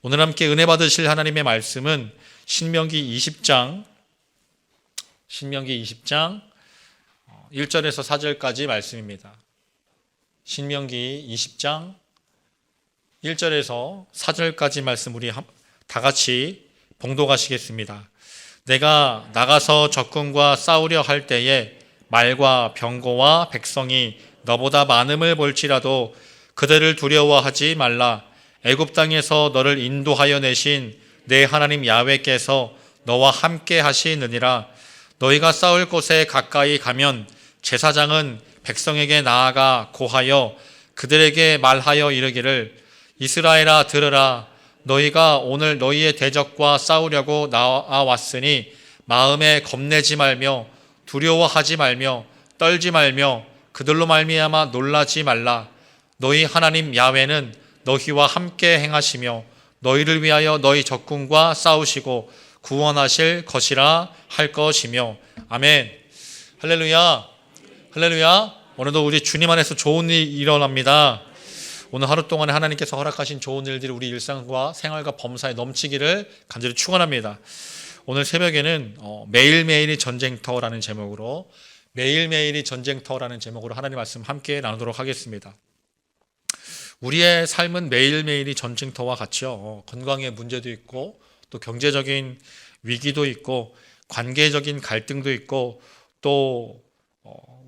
오늘 함께 은혜 받으실 하나님의 말씀은 신명기 20장 1절에서 4절까지 말씀입니다. 신명기 20장 1절에서 4절까지 말씀 우리 다 같이 봉독하시겠습니다. 내가 나가서 적군과 싸우려 할 때에 말과 병거와 백성이 너보다 많음을 볼지라도 그들을 두려워하지 말라. 애굽 땅에서 너를 인도하여 내신 내 하나님 야훼께서 너와 함께 하시느니라. 너희가 싸울 곳에 가까이 가면 제사장은 백성에게 나아가 고하여 그들에게 말하여 이르기를 이스라엘아 들으라. 너희가 오늘 너희의 대적과 싸우려고 나와왔으니 마음에 겁내지 말며 두려워하지 말며 떨지 말며 그들로 말미암아 놀라지 말라. 너희 하나님 야훼는 너희와 함께 행하시며 너희를 위하여 너희 적군과 싸우시고 구원하실 것이라 할 것이며. 아멘. 할렐루야. 할렐루야. 오늘도 우리 주님 안에서 좋은 일이 일어납니다. 오늘 하루 동안에 하나님께서 허락하신 좋은 일들이 우리 일상과 생활과 범사에 넘치기를 간절히 축원합니다. 오늘 새벽에는 매일매일이 전쟁터라는 제목으로 하나님 말씀 함께 나누도록 하겠습니다. 우리의 삶은 매일매일이 전쟁터와 같이요. 건강의 문제도 있고 또 경제적인 위기도 있고 관계적인 갈등도 있고 또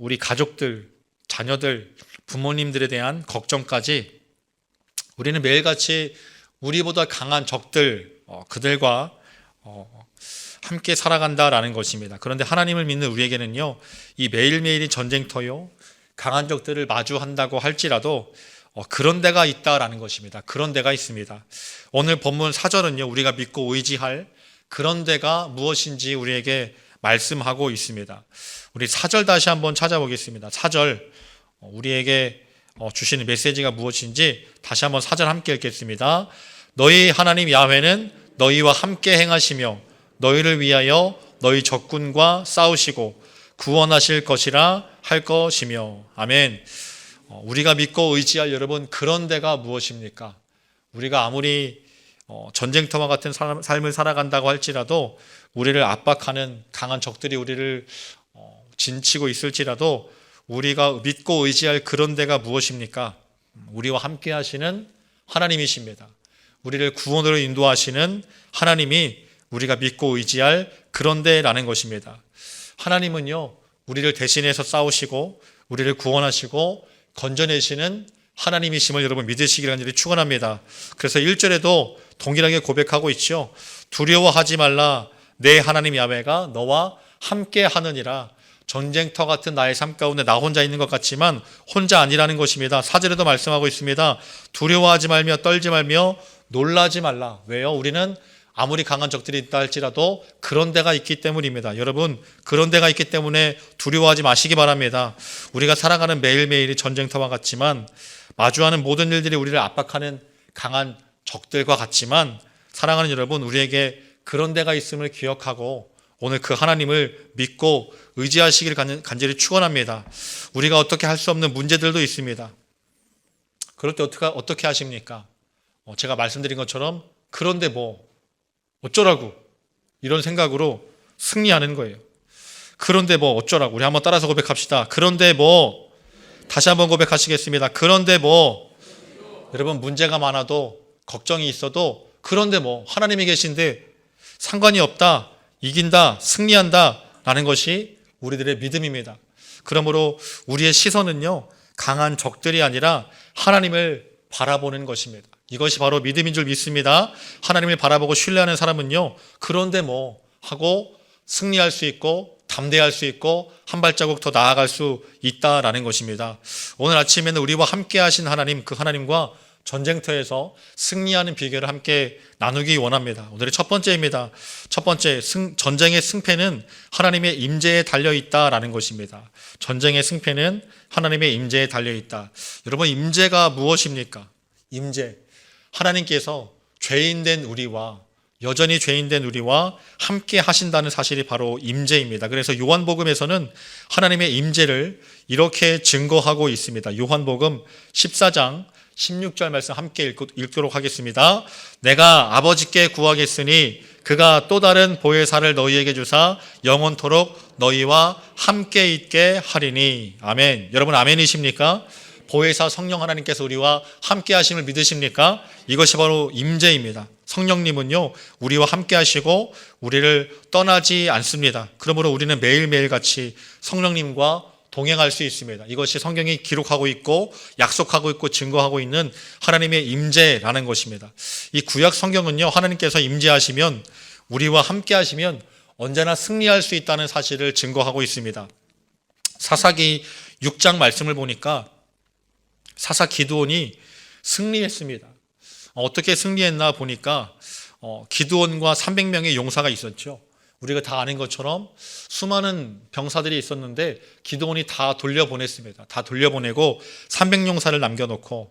우리 가족들, 자녀들, 부모님들에 대한 걱정까지 우리는 매일같이 우리보다 강한 적들, 그들과 함께 살아간다라는 것입니다. 그런데 하나님을 믿는 우리에게는요, 이 매일매일이 전쟁터요, 강한 적들을 마주한다고 할지라도 그런 데가 있다라는 것입니다. 그런 데가 있습니다. 오늘 본문 4절은요, 우리가 믿고 의지할 그런 데가 무엇인지 우리에게 말씀하고 있습니다. 우리 4절 다시 한번 찾아보겠습니다. 4절 우리에게 주시는 메시지가 무엇인지 다시 한번 4절 함께 읽겠습니다. 너희 하나님 야훼는 너희와 함께 행하시며 너희를 위하여 너희 적군과 싸우시고 구원하실 것이라 할 것이며. 아멘. 우리가 믿고 의지할 여러분 그런 데가 무엇입니까? 우리가 아무리 전쟁터와 같은 삶을 살아간다고 할지라도 우리를 압박하는 강한 적들이 우리를 진치고 있을지라도 우리가 믿고 의지할 그런 데가 무엇입니까? 우리와 함께 하시는 하나님이십니다. 우리를 구원으로 인도하시는 하나님이 우리가 믿고 의지할 그런 데라는 것입니다. 하나님은요, 우리를 대신해서 싸우시고 우리를 구원하시고 건져내시는 하나님이심을 여러분 믿으시기를 간절히 축원합니다. 그래서 1절에도 동일하게 고백하고 있죠. 두려워하지 말라. 내 하나님 야훼가 너와 함께 하느니라. 전쟁터 같은 나의 삶 가운데 나 혼자 있는 것 같지만 혼자 아니라는 것입니다. 4절에도 말씀하고 있습니다. 두려워하지 말며 떨지 말며 놀라지 말라. 왜요? 우리는 아무리 강한 적들이 있다 할지라도 그런 데가 있기 때문입니다. 여러분, 그런 데가 있기 때문에 두려워하지 마시기 바랍니다. 우리가 살아가는 매일매일이 전쟁터와 같지만 마주하는 모든 일들이 우리를 압박하는 강한 적들과 같지만 사랑하는 여러분, 우리에게 그런 데가 있음을 기억하고 오늘 그 하나님을 믿고 의지하시기를 간절히 축원합니다. 우리가 어떻게 할 수 없는 문제들도 있습니다. 그럴 때 어떻게 하십니까? 제가 말씀드린 것처럼 그런데 뭐 어쩌라고 이런 생각으로 승리하는 거예요. 그런데 뭐 어쩌라고. 우리 한번 따라서 고백합시다. 그런데 뭐, 다시 한번 고백하시겠습니다. 그런데 뭐, 여러분 문제가 많아도 걱정이 있어도 그런데 뭐 하나님이 계신데 상관이 없다, 이긴다, 승리한다 라는 것이 우리들의 믿음입니다. 그러므로 우리의 시선은요, 강한 적들이 아니라 하나님을 바라보는 것입니다. 이것이 바로 믿음인 줄 믿습니다. 하나님을 바라보고 신뢰하는 사람은요, 그런데 뭐 하고 승리할 수 있고 담대할 수 있고 한 발자국 더 나아갈 수 있다라는 것입니다. 오늘 아침에는 우리와 함께 하신 하나님, 그 하나님과 전쟁터에서 승리하는 비결을 함께 나누기 원합니다. 오늘의 첫 번째입니다. 첫 번째, 전쟁의 승패는 하나님의 임재에 달려있다라는 것입니다. 전쟁의 승패는 하나님의 임재에 달려있다. 여러분, 임재가 무엇입니까? 임재. 하나님께서 죄인된 우리와 여전히 죄인된 우리와 함께 하신다는 사실이 바로 임재입니다. 그래서 요한복음에서는 하나님의 임재를 이렇게 증거하고 있습니다. 요한복음 14장 16절 말씀 함께 읽도록 하겠습니다. 내가 아버지께 구하겠으니 그가 또 다른 보혜사를 너희에게 주사 영원토록 너희와 함께 있게 하리니. 아멘. 여러분 아멘이십니까? 보혜사 성령 하나님께서 우리와 함께 하심을 믿으십니까? 이것이 바로 임재입니다. 성령님은요, 우리와 함께 하시고 우리를 떠나지 않습니다. 그러므로 우리는 매일매일 같이 성령님과 동행할 수 있습니다. 이것이 성경이 기록하고 있고 약속하고 있고 증거하고 있는 하나님의 임재라는 것입니다. 이 구약 성경은요, 하나님께서 임재하시면, 우리와 함께 하시면 언제나 승리할 수 있다는 사실을 증거하고 있습니다. 사사기 6장 말씀을 보니까 사사 기드온이 승리했습니다. 어떻게 승리했나 보니까 기드온과 300명의 용사가 있었죠. 우리가 다 아는 것처럼 수많은 병사들이 있었는데 기드온이 다 돌려보냈습니다. 다 돌려보내고 300용사를 남겨놓고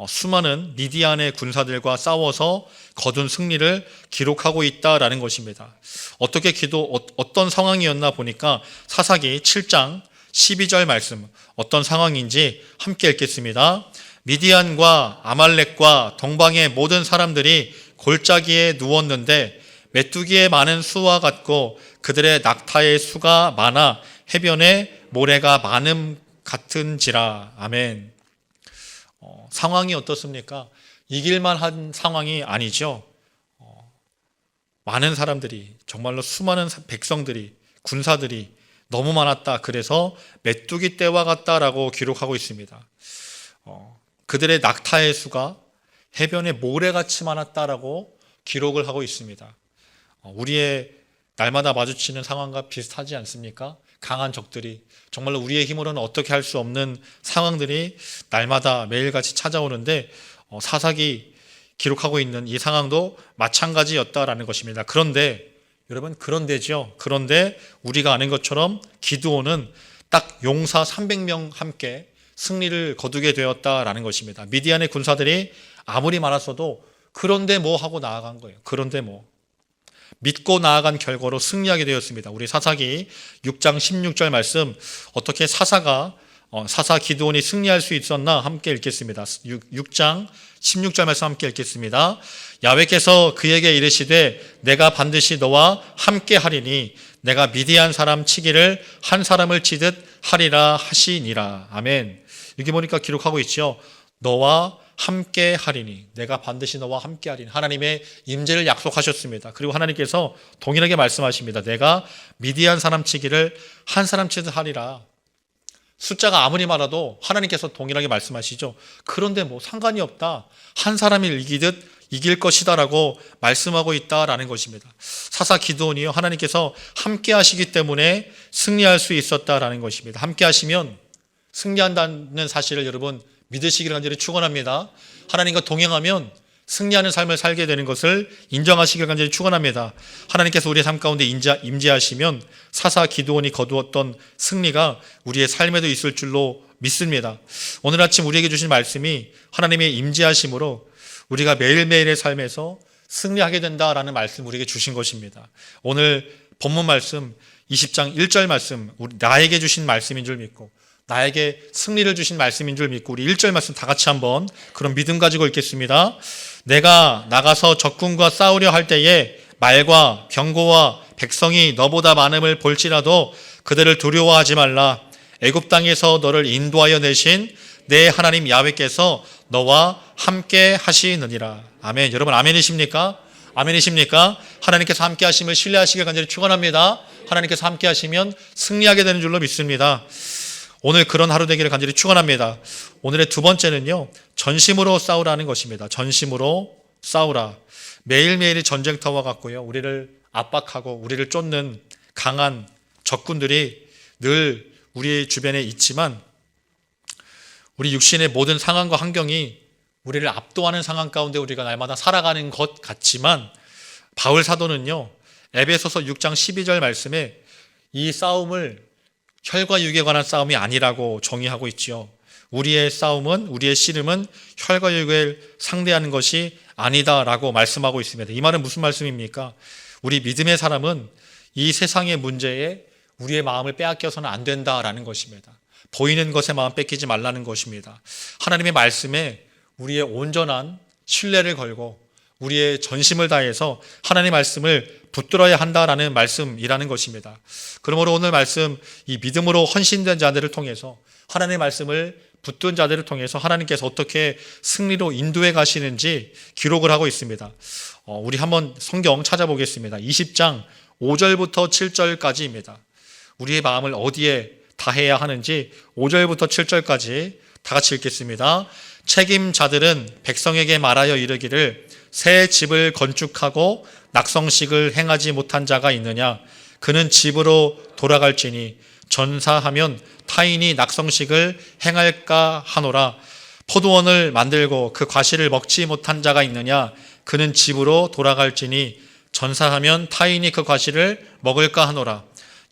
수많은 미디안의 군사들과 싸워서 거둔 승리를 기록하고 있다라는 것입니다. 어떤 상황이었나 보니까 사사기 7장 12절 말씀 어떤 상황인지 함께 읽겠습니다. 미디안과 아말렉과 동방의 모든 사람들이 골짜기에 누웠는데 메뚜기의 많은 수와 같고 그들의 낙타의 수가 많아 해변에 모래가 많음 같은지라. 아멘. 상황이 어떻습니까? 이길만 한 상황이 아니죠. 많은 사람들이, 정말로 수많은 백성들이, 군사들이 너무 많았다. 그래서 메뚜기 떼와 같다라고 기록하고 있습니다. 그들의 낙타의 수가 해변에 모래같이 많았다라고 기록을 하고 있습니다. 우리의 날마다 마주치는 상황과 비슷하지 않습니까? 강한 적들이, 정말로 우리의 힘으로는 어떻게 할 수 없는 상황들이 날마다 매일같이 찾아오는데 사사기 기록하고 있는 이 상황도 마찬가지였다라는 것입니다. 그런데 여러분, 그런데 우리가 아는 것처럼 기드온은 딱 용사 300명 함께 승리를 거두게 되었다라는 것입니다. 미디안의 군사들이 아무리 많았어도 그런데 뭐 하고 나아간 거예요. 그런데 뭐 믿고 나아간 결과로 승리하게 되었습니다. 우리 사사기 6장 16절 말씀, 어떻게 사사 기드온이 승리할 수 있었나 함께 읽겠습니다. 6장 16절 말씀 함께 읽겠습니다. 야훼께서 그에게 이르시되 내가 반드시 너와 함께 하리니 내가 미디안 사람 치기를 한 사람을 치듯 하리라 하시니라. 아멘. 여기 보니까 기록하고 있죠. 너와 함께 하리니, 내가 반드시 너와 함께 하리니. 하나님의 임재를 약속하셨습니다. 그리고 하나님께서 동일하게 말씀하십니다. 내가 미디안 사람 치기를 한 사람 치듯 하리라. 숫자가 아무리 많아도 하나님께서 동일하게 말씀하시죠. 그런데 뭐 상관이 없다. 한 사람이 이길 것이다라고 말씀하고 있다라는 것입니다. 사사 기드온이요, 하나님께서 함께 하시기 때문에 승리할 수 있었다라는 것입니다. 함께 하시면 승리한다는 사실을 여러분 믿으시기를 간절히 축원합니다. 하나님과 동행하면 승리하는 삶을 살게 되는 것을 인정하시기를 간절히 축원합니다. 하나님께서 우리의 삶 가운데 임재하시면 사사 기드온이 거두었던 승리가 우리의 삶에도 있을 줄로 믿습니다. 오늘 아침 우리에게 주신 말씀이 하나님의 임재하심으로 우리가 매일매일의 삶에서 승리하게 된다라는 말씀 우리에게 주신 것입니다. 오늘 본문 말씀 20장 1절 말씀, 나에게 주신 말씀인 줄 믿고, 나에게 승리를 주신 말씀인 줄 믿고 우리 1절 말씀 다 같이 한번 그런 믿음 가지고 읽겠습니다. 내가 나가서 적군과 싸우려 할 때에 말과 병거와 백성이 너보다 많음을 볼지라도 그들을 두려워하지 말라. 애굽 땅에서 너를 인도하여 내신 내 하나님 야훼께서 너와 함께 하시느니라. 아멘. 여러분 아멘이십니까? 아멘이십니까? 하나님께서 함께 하심을 신뢰하시길 간절히 축원합니다. 하나님께서 함께 하시면 승리하게 되는 줄로 믿습니다. 오늘 그런 하루 되기를 간절히 축원합니다. 오늘의 두 번째는요, 전심으로 싸우라는 것입니다. 전심으로 싸우라. 매일매일이 전쟁터와 같고요, 우리를 압박하고 우리를 쫓는 강한 적군들이 늘 우리 주변에 있지만 우리 육신의 모든 상황과 환경이 우리를 압도하는 상황 가운데 우리가 날마다 살아가는 것 같지만 바울 사도는요, 에베소서 6장 12절 말씀에 이 싸움을 혈과 육에 관한 싸움이 아니라고 정의하고 있지요. 우리의 싸움은, 우리의 씨름은 혈과 육을 상대하는 것이 아니다라고 말씀하고 있습니다. 이 말은 무슨 말씀입니까? 우리 믿음의 사람은 이 세상의 문제에 우리의 마음을 빼앗겨서는 안 된다라는 것입니다. 보이는 것에 마음 뺏기지 말라는 것입니다. 하나님의 말씀에 우리의 온전한 신뢰를 걸고 우리의 전심을 다해서 하나님의 말씀을 붙들어야 한다라는 말씀이라는 것입니다. 그러므로 오늘 말씀, 이 믿음으로 헌신된 자들을 통해서 하나님의 말씀을 붙든 자들을 통해서 하나님께서 어떻게 승리로 인도해 가시는지 기록을 하고 있습니다. 우리 한번 성경 찾아보겠습니다. 20장 5절부터 7절까지입니다. 우리의 마음을 어디에 다해야 하는지 5절부터 7절까지 다 같이 읽겠습니다. 책임자들은 백성에게 말하여 이르기를 새 집을 건축하고 낙성식을 행하지 못한 자가 있느냐? 그는 집으로 돌아갈지니 전사하면 타인이 낙성식을 행할까 하노라. 포도원을 만들고 그 과실을 먹지 못한 자가 있느냐? 그는 집으로 돌아갈지니 전사하면 타인이 그 과실을 먹을까 하노라.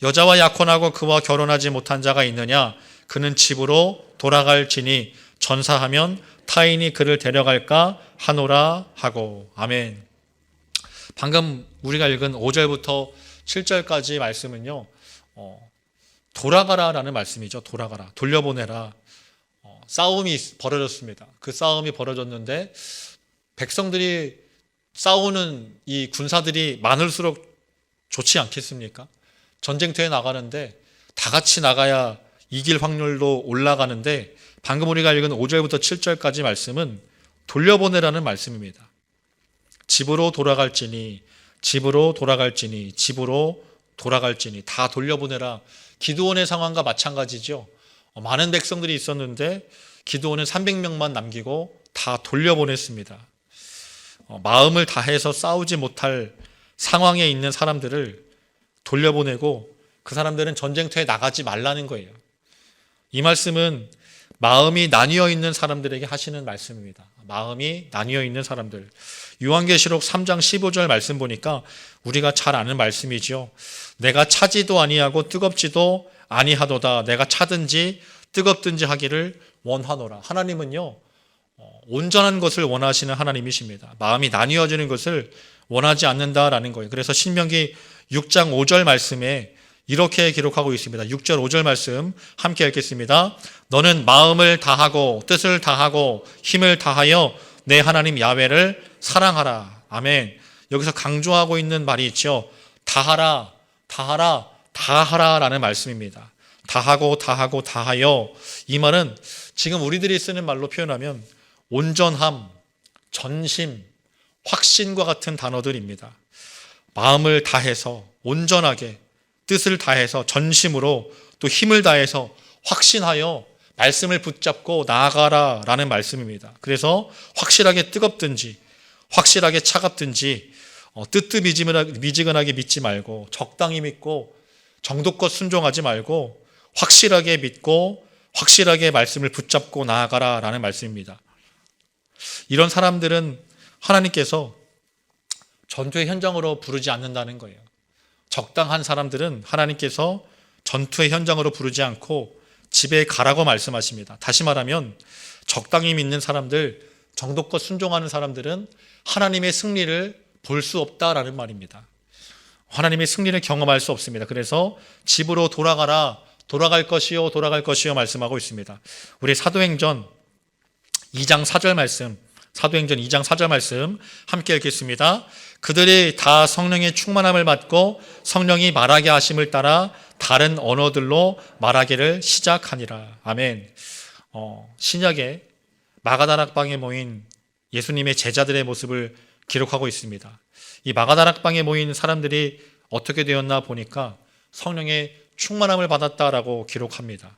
여자와 약혼하고 그와 결혼하지 못한 자가 있느냐? 그는 집으로 돌아갈지니 전사하면 타인이 그를 데려갈까 하노라 하고. 아멘. 방금 우리가 읽은 5절부터 7절까지 말씀은요, 돌아가라라는 말씀이죠. 돌아가라, 돌려보내라. 싸움이 벌어졌습니다. 그 싸움이 벌어졌는데 백성들이 싸우는 이 군사들이 많을수록 좋지 않겠습니까? 전쟁터에 나가는데 다 같이 나가야 이길 확률도 올라가는데 방금 우리가 읽은 5절부터 7절까지 말씀은 돌려보내라는 말씀입니다. 집으로 돌아갈지니, 집으로 돌아갈지니, 집으로 돌아갈지니, 다 돌려보내라. 기드온의 상황과 마찬가지죠. 많은 백성들이 있었는데 기드온은 300명만 남기고 다 돌려보냈습니다. 마음을 다해서 싸우지 못할 상황에 있는 사람들을 돌려보내고 그 사람들은 전쟁터에 나가지 말라는 거예요. 이 말씀은 마음이 나뉘어 있는 사람들에게 하시는 말씀입니다. 마음이 나뉘어 있는 사람들. 요한계시록 3장 15절 말씀 보니까 우리가 잘 아는 말씀이죠. 내가 차지도 아니하고 뜨겁지도 아니하도다. 내가 차든지 뜨겁든지 하기를 원하노라. 하나님은요, 온전한 것을 원하시는 하나님이십니다. 마음이 나뉘어지는 것을 원하지 않는다라는 거예요. 그래서 신명기 6장 5절 말씀에 이렇게 기록하고 있습니다. 6절 5절 말씀 함께 읽겠습니다. 너는 마음을 다하고 뜻을 다하고 힘을 다하여 내 하나님 야훼를 사랑하라. 아멘. 여기서 강조하고 있는 말이 있죠. 다하라, 다하라, 다하라라는 말씀입니다. 다하고 다하고 다하여. 이 말은 지금 우리들이 쓰는 말로 표현하면 온전함, 전심, 확신과 같은 단어들입니다. 마음을 다해서 온전하게, 뜻을 다해서 전심으로, 또 힘을 다해서 확신하여 말씀을 붙잡고 나아가라라는 말씀입니다. 그래서 확실하게 뜨겁든지 확실하게 차갑든지 뜨뜻미지근하게 믿지 말고 적당히 믿고 정도껏 순종하지 말고 확실하게 믿고 확실하게 말씀을 붙잡고 나아가라라는 말씀입니다. 이런 사람들은 하나님께서 전투의 현장으로 부르지 않는다는 거예요. 적당한 사람들은 하나님께서 전투의 현장으로 부르지 않고 집에 가라고 말씀하십니다. 다시 말하면 적당히 믿는 사람들, 정도껏 순종하는 사람들은 하나님의 승리를 볼 수 없다라는 말입니다. 하나님의 승리를 경험할 수 없습니다. 그래서 집으로 돌아가라, 돌아갈 것이요, 돌아갈 것이요 말씀하고 있습니다. 우리 사도행전 2장 4절 말씀, 사도행전 2장 4절 말씀 함께 읽겠습니다. 그들이 다 성령의 충만함을 받고 성령이 말하게 하심을 따라 다른 언어들로 말하기를 시작하니라. 아멘. 신약에 마가다락방에 모인 예수님의 제자들의 모습을 기록하고 있습니다. 이 마가다락방에 모인 사람들이 어떻게 되었나 보니까 성령의 충만함을 받았다라고 기록합니다.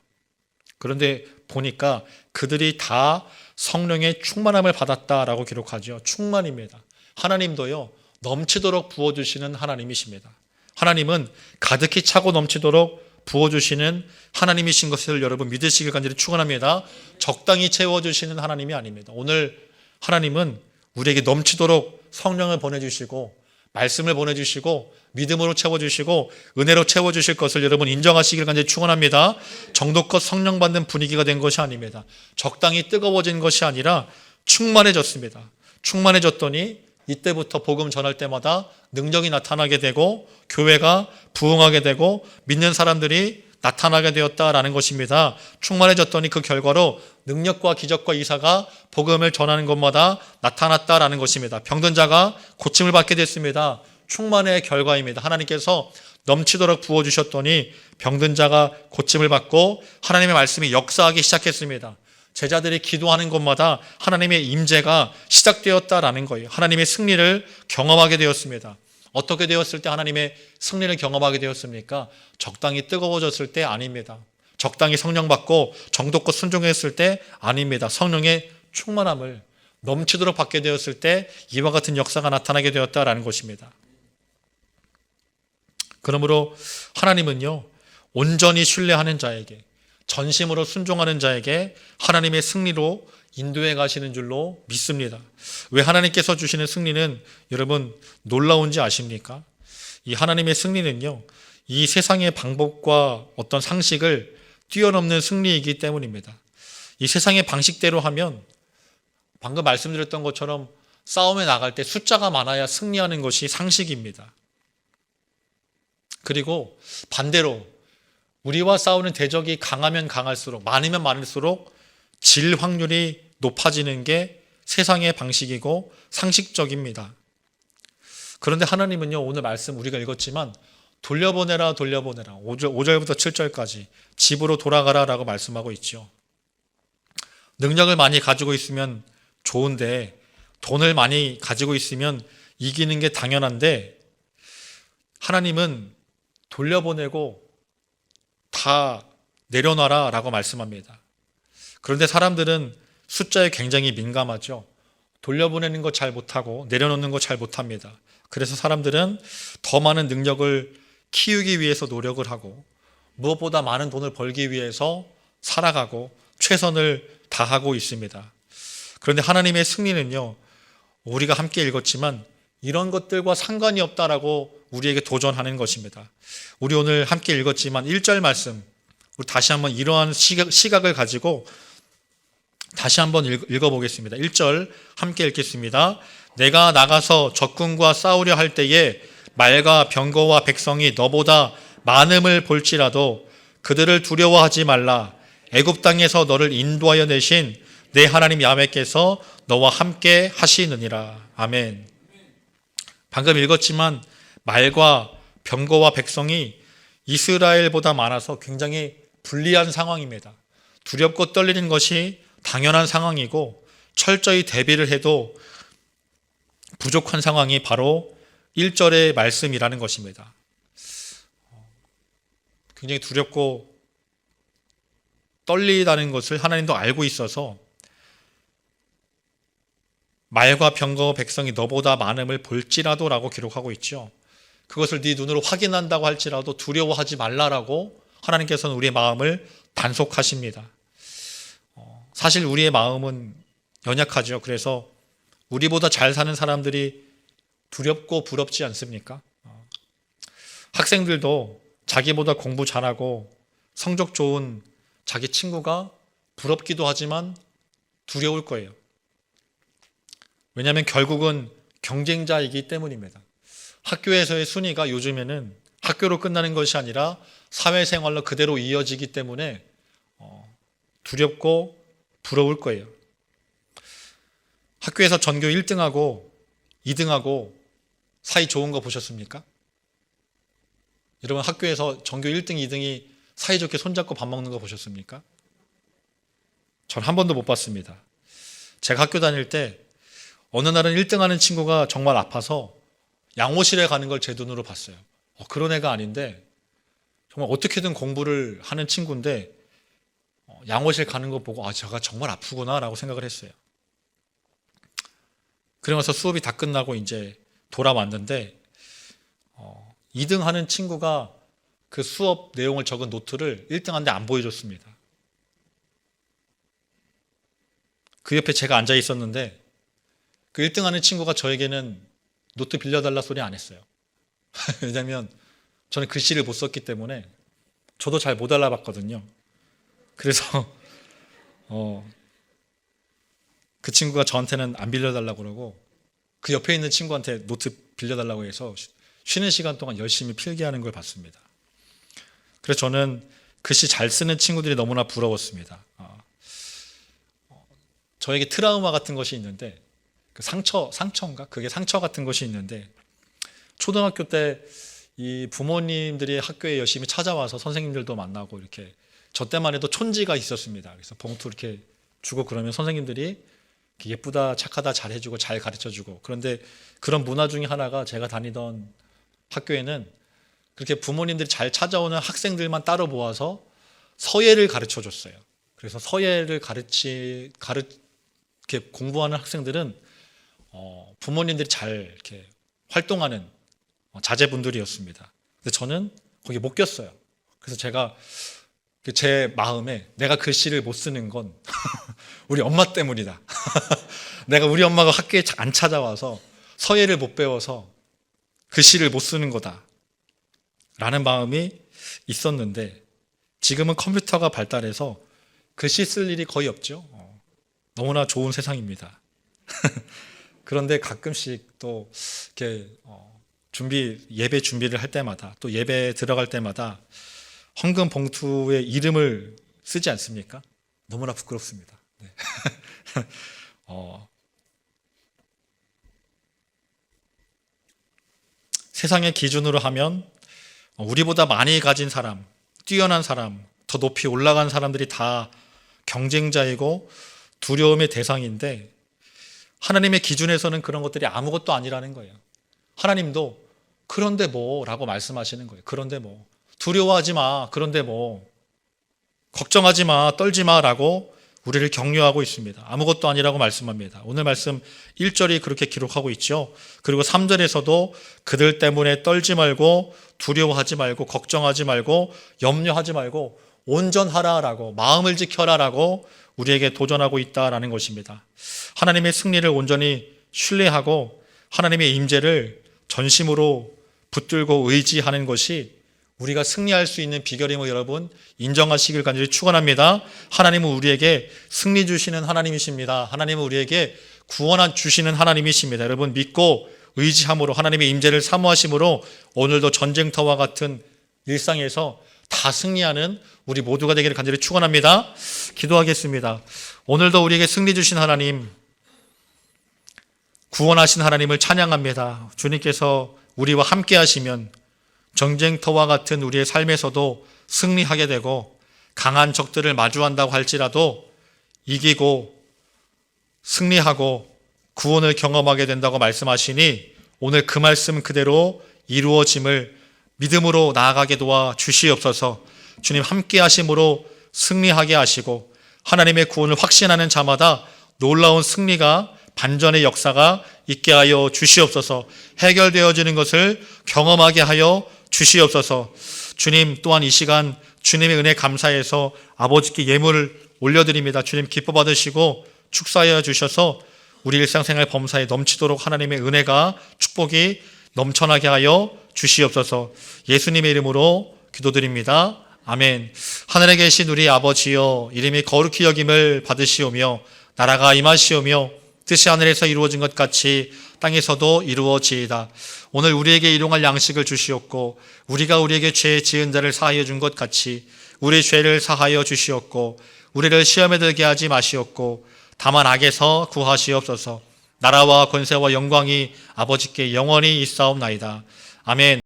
그런데 보니까 그들이 다 성령의 충만함을 받았다라고 기록하죠. 충만입니다. 하나님도요, 넘치도록 부어주시는 하나님이십니다. 하나님은 가득히 차고 넘치도록 부어주시는 하나님이신 것을 여러분 믿으시길 간절히 축원합니다. 적당히 채워주시는 하나님이 아닙니다. 오늘 하나님은 우리에게 넘치도록 성령을 보내주시고 말씀을 보내주시고 믿음으로 채워주시고 은혜로 채워주실 것을 여러분 인정하시길 간절히 축원합니다. 정도껏 성령 받는 분위기가 된 것이 아닙니다. 적당히 뜨거워진 것이 아니라 충만해졌습니다. 충만해졌더니 이때부터 복음 전할 때마다 능력이 나타나게 되고 교회가 부흥하게 되고 믿는 사람들이 나타나게 되었다라는 것입니다. 충만해졌더니 그 결과로 능력과 기적과 이사가 복음을 전하는 곳마다 나타났다라는 것입니다. 병든 자가 고침을 받게 됐습니다. 충만의 결과입니다. 하나님께서 넘치도록 부어주셨더니 병든 자가 고침을 받고 하나님의 말씀이 역사하기 시작했습니다. 제자들이 기도하는 곳마다 하나님의 임재가 시작되었다라는 거예요. 하나님의 승리를 경험하게 되었습니다. 어떻게 되었을 때 하나님의 승리를 경험하게 되었습니까? 적당히 뜨거워졌을 때 아닙니다. 적당히 성령 받고 정도껏 순종했을 때 아닙니다. 성령의 충만함을 넘치도록 받게 되었을 때 이와 같은 역사가 나타나게 되었다라는 것입니다. 그러므로 하나님은요, 온전히 신뢰하는 자에게, 전심으로 순종하는 자에게 하나님의 승리로 인도해 가시는 줄로 믿습니다. 왜 하나님께서 주시는 승리는 여러분 놀라운지 아십니까? 이 하나님의 승리는요, 이 세상의 방법과 어떤 상식을 뛰어넘는 승리이기 때문입니다. 이 세상의 방식대로 하면 방금 말씀드렸던 것처럼 싸움에 나갈 때 숫자가 많아야 승리하는 것이 상식입니다. 그리고 반대로 우리와 싸우는 대적이 강하면 강할수록, 많으면 많을수록 질 확률이 높아지는 게 세상의 방식이고 상식적입니다. 그런데 하나님은요, 오늘 말씀 우리가 읽었지만 돌려보내라 5절부터 7절까지 집으로 돌아가라 라고 말씀하고 있죠. 능력을 많이 가지고 있으면 좋은데 돈을 많이 가지고 있으면 이기는 게 당연한데 하나님은 돌려보내고 다 내려놔라 라고 말씀합니다. 그런데 사람들은 숫자에 굉장히 민감하죠. 돌려보내는 거 잘 못하고 내려놓는 거 잘 못합니다. 그래서 사람들은 더 많은 능력을 키우기 위해서 노력을 하고 무엇보다 많은 돈을 벌기 위해서 살아가고 최선을 다하고 있습니다. 그런데 하나님의 승리는요, 우리가 함께 읽었지만 이런 것들과 상관이 없다라고 우리에게 도전하는 것입니다. 우리 오늘 함께 읽었지만 1절 말씀, 우리 다시 한번 이러한 시각을 가지고 다시 한번 읽어보겠습니다. 1절 함께 읽겠습니다. 내가 나가서 적군과 싸우려 할 때에 말과 병거와 백성이 너보다 많음을 볼지라도 그들을 두려워하지 말라. 애굽 땅에서 너를 인도하여 내신 내 하나님 야훼께서 너와 함께 하시느니라. 아멘. 방금 읽었지만 말과 병거와 백성이 이스라엘보다 많아서 굉장히 불리한 상황입니다. 두렵고 떨리는 것이 당연한 상황이고 철저히 대비를 해도 부족한 상황이 바로 1절의 말씀이라는 것입니다. 굉장히 두렵고 떨리다는 것을 하나님도 알고 있어서 말과 병거 백성이 너보다 많음을 볼지라도 라고 기록하고 있죠. 그것을 네 눈으로 확인한다고 할지라도 두려워하지 말라라고 하나님께서는 우리의 마음을 단속하십니다. 사실 우리의 마음은 연약하죠. 그래서 우리보다 잘 사는 사람들이 두렵고 부럽지 않습니까? 학생들도 자기보다 공부 잘하고 성적 좋은 자기 친구가 부럽기도 하지만 두려울 거예요. 왜냐하면 결국은 경쟁자이기 때문입니다. 학교에서의 순위가 요즘에는 학교로 끝나는 것이 아니라 사회생활로 그대로 이어지기 때문에 두렵고 부러울 거예요. 학교에서 전교 1등하고 2등하고 사이 좋은 거 보셨습니까? 여러분 학교에서 전교 1등, 2등이 사이좋게 손잡고 밥 먹는 거 보셨습니까? 전 한 번도 못 봤습니다. 제가 학교 다닐 때 어느 날은 1등하는 친구가 정말 아파서 양호실에 가는 걸 제 눈으로 봤어요. 그런 애가 아닌데 정말 어떻게든 공부를 하는 친구인데 양호실 가는 거 보고 제가 정말 아프구나 라고 생각을 했어요. 그러면서 수업이 다 끝나고 이제 돌아왔는데 2등 하는 친구가 그 수업 내용을 적은 노트를 1등한테 안 보여줬습니다. 그 옆에 제가 앉아 있었는데 그 1등 하는 친구가 저에게는 노트 빌려달라 소리 안 했어요. 왜냐하면 저는 글씨를 못 썼기 때문에 저도 잘 못 알아봤거든요. 그래서 그 친구가 저한테는 안 빌려달라고 그러고 그 옆에 있는 친구한테 노트 빌려달라고 해서 쉬는 시간 동안 열심히 필기하는 걸 봤습니다. 그래서 저는 글씨 잘 쓰는 친구들이 너무나 부러웠습니다. 저에게 트라우마 같은 것이 있는데, 그 상처인가? 그게 상처 같은 것이 있는데, 초등학교 때 이 부모님들이 학교에 열심히 찾아와서 선생님들도 만나고 이렇게, 저 때만 해도 촌지가 있었습니다. 그래서 봉투 이렇게 주고 그러면 선생님들이 예쁘다, 착하다, 잘해주고 잘 가르쳐주고. 그런데 그런 문화 중에 하나가, 제가 다니던 학교에는 그렇게 부모님들이 잘 찾아오는 학생들만 따로 모아서 서예를 가르쳐 줬어요. 그래서 서예를 이렇게 공부하는 학생들은 부모님들이 잘 이렇게 활동하는 자제분들이었습니다. 근데 저는 거기 못 꼈어요. 그래서 제가 제 마음에, 내가 글씨를 못 쓰는 건 우리 엄마 때문이다. 내가 우리 엄마가 학교에 안 찾아와서 서예를 못 배워서 글씨를 못 쓰는 거다 라는 마음이 있었는데, 지금은 컴퓨터가 발달해서 글씨 쓸 일이 거의 없죠. 너무나 좋은 세상입니다. 그런데 가끔씩 또 이렇게 예배 준비를 할 때마다, 또 예배 들어갈 때마다 헌금 봉투에 이름을 쓰지 않습니까? 너무나 부끄럽습니다. 네. 세상의 기준으로 하면 우리보다 많이 가진 사람, 뛰어난 사람, 더 높이 올라간 사람들이 다 경쟁자이고 두려움의 대상인데, 하나님의 기준에서는 그런 것들이 아무것도 아니라는 거예요. 하나님도 그런데 뭐 라고 말씀하시는 거예요. 그런데 뭐, 두려워하지 마, 그런데 뭐, 걱정하지 마, 떨지 마 라고 우리를 격려하고 있습니다. 아무것도 아니라고 말씀합니다. 오늘 말씀 1절이 그렇게 기록하고 있죠. 그리고 3절에서도 그들 때문에 떨지 말고, 두려워하지 말고, 걱정하지 말고, 염려하지 말고 온전하라 라고, 마음을 지켜라 라고 우리에게 도전하고 있다라는 것입니다. 하나님의 승리를 온전히 신뢰하고 하나님의 임재를 전심으로 붙들고 의지하는 것이 우리가 승리할 수 있는 비결임을 여러분 인정하시길 간절히 축원합니다. 하나님은 우리에게 승리 주시는 하나님이십니다. 하나님은 우리에게 구원 주시는 하나님이십니다. 여러분 믿고 의지함으로, 하나님의 임재를 사모하심으로 오늘도 전쟁터와 같은 일상에서 다 승리하는 우리 모두가 되기를 간절히 축원합니다. 기도하겠습니다. 오늘도 우리에게 승리 주신 하나님, 구원하신 하나님을 찬양합니다. 주님께서 우리와 함께 하시면 전쟁터와 같은 우리의 삶에서도 승리하게 되고, 강한 적들을 마주한다고 할지라도 이기고 승리하고 구원을 경험하게 된다고 말씀하시니, 오늘 그 말씀 그대로 이루어짐을 믿음으로 나아가게 도와 주시옵소서. 주님 함께 하심으로 승리하게 하시고, 하나님의 구원을 확신하는 자마다 놀라운 승리가, 반전의 역사가 있게 하여 주시옵소서. 해결되어지는 것을 경험하게 하여 주시옵소서. 주님 또한 이 시간 주님의 은혜 감사해서 아버지께 예물을 올려드립니다. 주님 기뻐 받으시고 축사하여 주셔서 우리 일상생활 범사에 넘치도록 하나님의 은혜가, 축복이 넘쳐나게 하여 주시옵소서. 예수님의 이름으로 기도드립니다. 아멘. 하늘에 계신 우리 아버지여, 이름이 거룩히 여김을 받으시오며 나라가 임하시오며 뜻이 하늘에서 이루어진 것 같이 땅에서도 이루어지이다. 오늘 우리에게 일용할 양식을 주시옵고, 우리가 우리에게 죄 지은 자를 사하여 준 것 같이 우리 죄를 사하여 주시옵고, 우리를 시험에 들게 하지 마시옵고 다만 악에서 구하시옵소서. 나라와 권세와 영광이 아버지께 영원히 있사옵나이다. 아멘.